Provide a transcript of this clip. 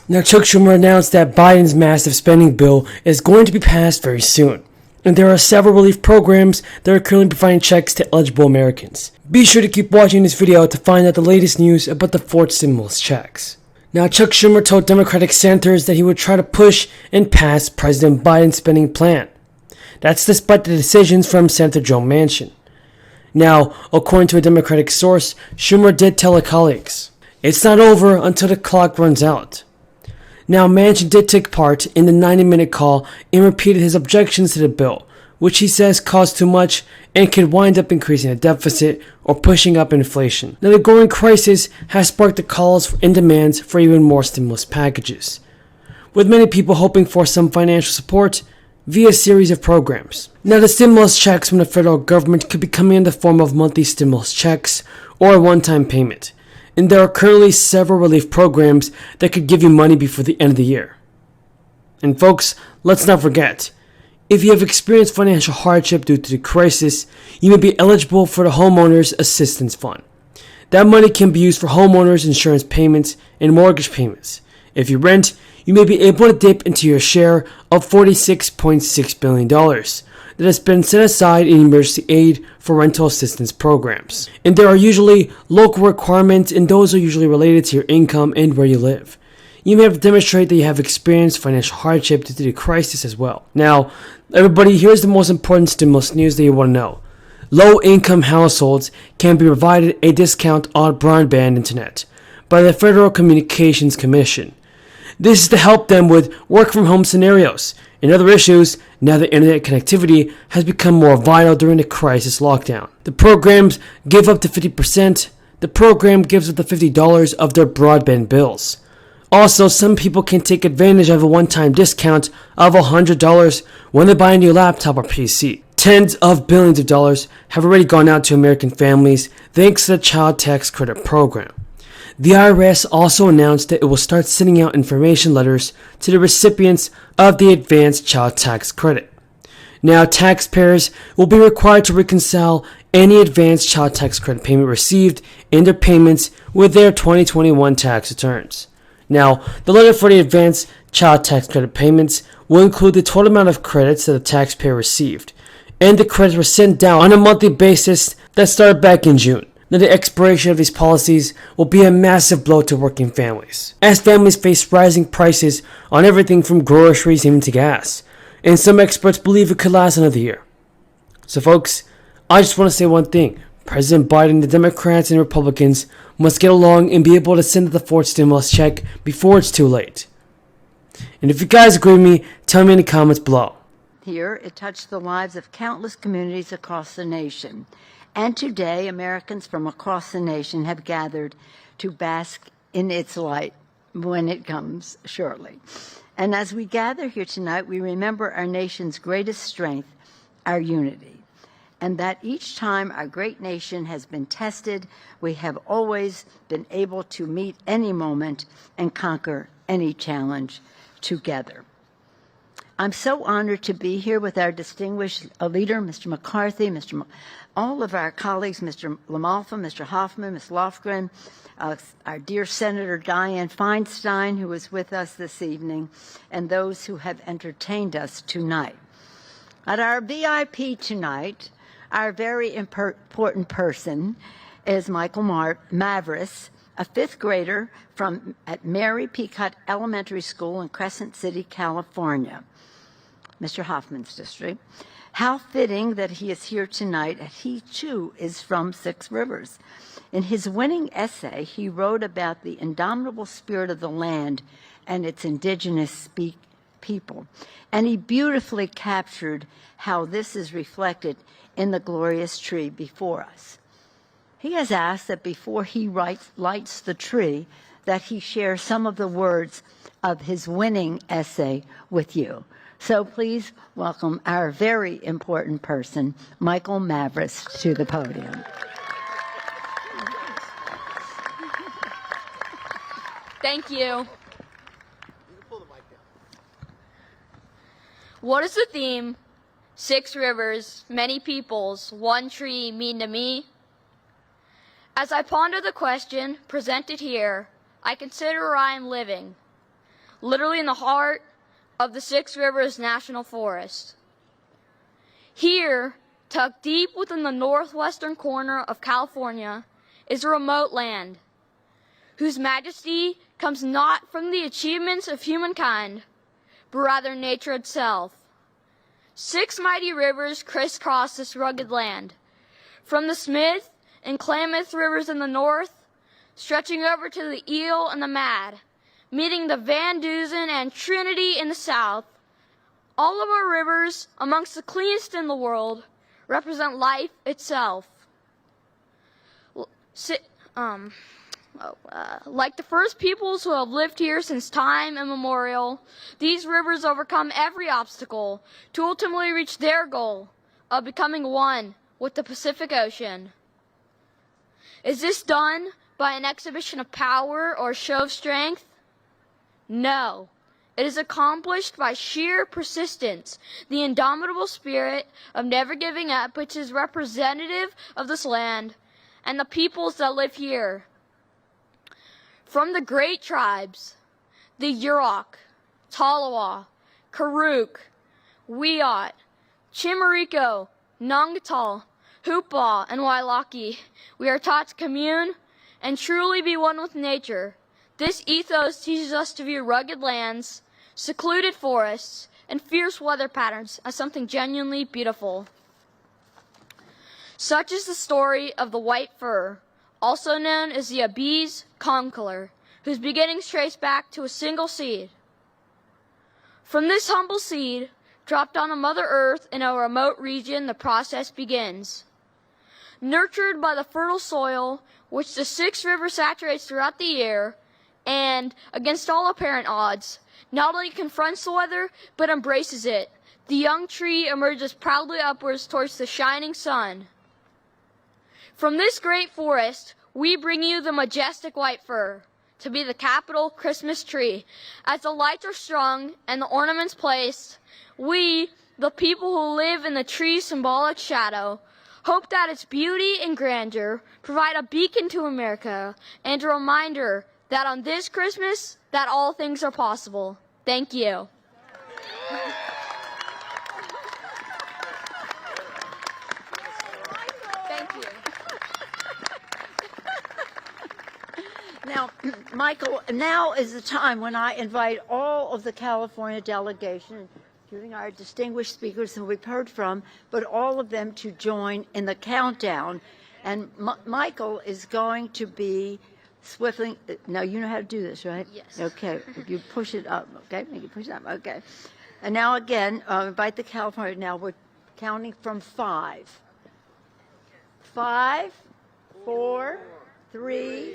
Now, Chuck Schumer announced that Biden's massive spending bill is going to be passed very soon, and there are several relief programs that are currently providing checks to eligible Americans. Be sure to keep watching this video to find out the latest news about the fourth stimulus checks. Now, Chuck Schumer told Democratic senators that he would try to push and pass President Biden's spending plan. That's despite the decisions from Senator Joe Manchin. Now, according to a Democratic source, Schumer did tell his colleagues, "It's not over until the clock runs out." Now, Manchin did take part in the 90-minute call and repeated his objections to the bill, which he says costs too much and could wind up increasing the deficit or pushing up inflation. Now, the growing crisis has sparked the calls and demands for even more stimulus packages, with many people hoping for some financial support via a series of programs. Now, the stimulus checks from the federal government could be coming in the form of monthly stimulus checks or a one-time payment, and there are currently several relief programs that could give you money before the end of the year. And folks, let's not forget, if you have experienced financial hardship due to the crisis, you may be eligible for the Homeowners Assistance Fund. That money can be used for homeowners insurance payments and mortgage payments. If you rent, you may be able to dip into your share of $46.6 billion that has been set aside in emergency aid for rental assistance programs. And there are usually local requirements, and those are usually related to your income and where you live. You may have to demonstrate that you have experienced financial hardship due to the crisis as well. Now, everybody, here's the most important stimulus news that you want to know. Low-income households can be provided a discount on broadband internet by the Federal Communications Commission. This is to help them with work-from-home scenarios and other issues now that internet connectivity has become more vital during the crisis lockdown. The programs give up to 50%. The program gives up to $50 of their broadband bills. Also, some people can take advantage of a one-time discount of $100 when they buy a new laptop or PC. Tens of billions of dollars have already gone out to American families thanks to the Child Tax Credit program. The IRS also announced that it will start sending out information letters to the recipients of the Advanced Child Tax Credit. Now, taxpayers will be required to reconcile any Advanced Child Tax Credit payment received and their payments with their 2021 tax returns. Now, the letter for the Advanced Child Tax Credit payments will include the total amount of credits that the taxpayer received, and the credits were sent out on a monthly basis that started back in June. Now, the expiration of these policies will be a massive blow to working families, as families face rising prices on everything from groceries even to gas, and some experts believe it could last another year. So folks, I just want to say one thing. President Biden, the Democrats and Republicans must get along and be able to send the fourth stimulus check before it's too late. And if you guys agree with me, tell me in the comments below. Here, it touched the lives of countless communities across the nation. And today, Americans from across the nation have gathered to bask in its light when it comes shortly. And as we gather here tonight, we remember our nation's greatest strength, our unity. And that each time our great nation has been tested, we have always been able to meet any moment and conquer any challenge together. I'm so honored to be here with our distinguished leader, Mr. McCarthy, all of our colleagues, Mr. LaMalfa, Mr. Hoffman, Ms. Lofgren, our dear Senator Dianne Feinstein, who is with us this evening, and those who have entertained us tonight. At our VIP tonight, our very important person is Michael Mavris, a fifth grader at Mary Peacock Elementary School in Crescent City, California, Mr. Hoffman's district. How fitting that he is here tonight, and he too is from Six Rivers. In his winning essay, he wrote about the indomitable spirit of the land and its indigenous people, and he beautifully captured how this is reflected in the glorious tree before us. He has asked that before he lights the tree, that he share some of the words of his winning essay with you. So please welcome our very important person, Michael Mavris, to the podium. Thank you. What is the theme? Six rivers, many peoples, one tree mean to me? As I ponder the question presented here, I consider where I am living. literally in the heart of the Six Rivers National Forest. Here, tucked deep within the northwestern corner of California, is a remote land, whose majesty comes not from the achievements of humankind, but rather nature itself. 6 mighty rivers crisscross this rugged land, from the Smith and Klamath rivers in the north, stretching over to the Eel and the Mad, meeting the Van Dusen and Trinity in the south. All of our rivers, amongst the cleanest in the world, represent life itself. Like the first peoples who have lived here since time immemorial, these rivers overcome every obstacle to ultimately reach their goal of becoming one with the Pacific Ocean. Is this done by an exhibition of power or show of strength? No. It is accomplished by sheer persistence, the indomitable spirit of never giving up, which is representative of this land and the peoples that live here. From the great tribes, the Yurok, Tolowa, Karuk, Wiyot, Chimariko, Nangatal, Hupa, and Wailaki, we are taught to commune and truly be one with nature. This ethos teaches us to view rugged lands, secluded forests, and fierce weather patterns as something genuinely beautiful. Such is the story of the white fir, also known as the Abies concolor, whose beginnings trace back to a single seed. From this humble seed, dropped on a Mother Earth in a remote region, the process begins. Nurtured by the fertile soil, which the Six Rivers saturates throughout the year, and, against all apparent odds, not only confronts the weather, but embraces it, the young tree emerges proudly upwards towards the shining sun. From this great forest, we bring you the majestic white fir, to be the capital Christmas tree. As the lights are strung and the ornaments placed, we, the people who live in the tree's symbolic shadow, hope that its beauty and grandeur provide a beacon to America and a reminder that on this Christmas, that all things are possible. Thank you. Thank you. Now, Michael, now is the time when I invite all of the California delegation, including our distinguished speakers who we've heard from, but all of them to join in the countdown. And Michael is going to be swiftly. Now, you know how to do this, right? Yes. Okay. You push it up, okay? Make it push it up, okay. And now again, invite the California. Now we're counting from 5. 5, 4, 3,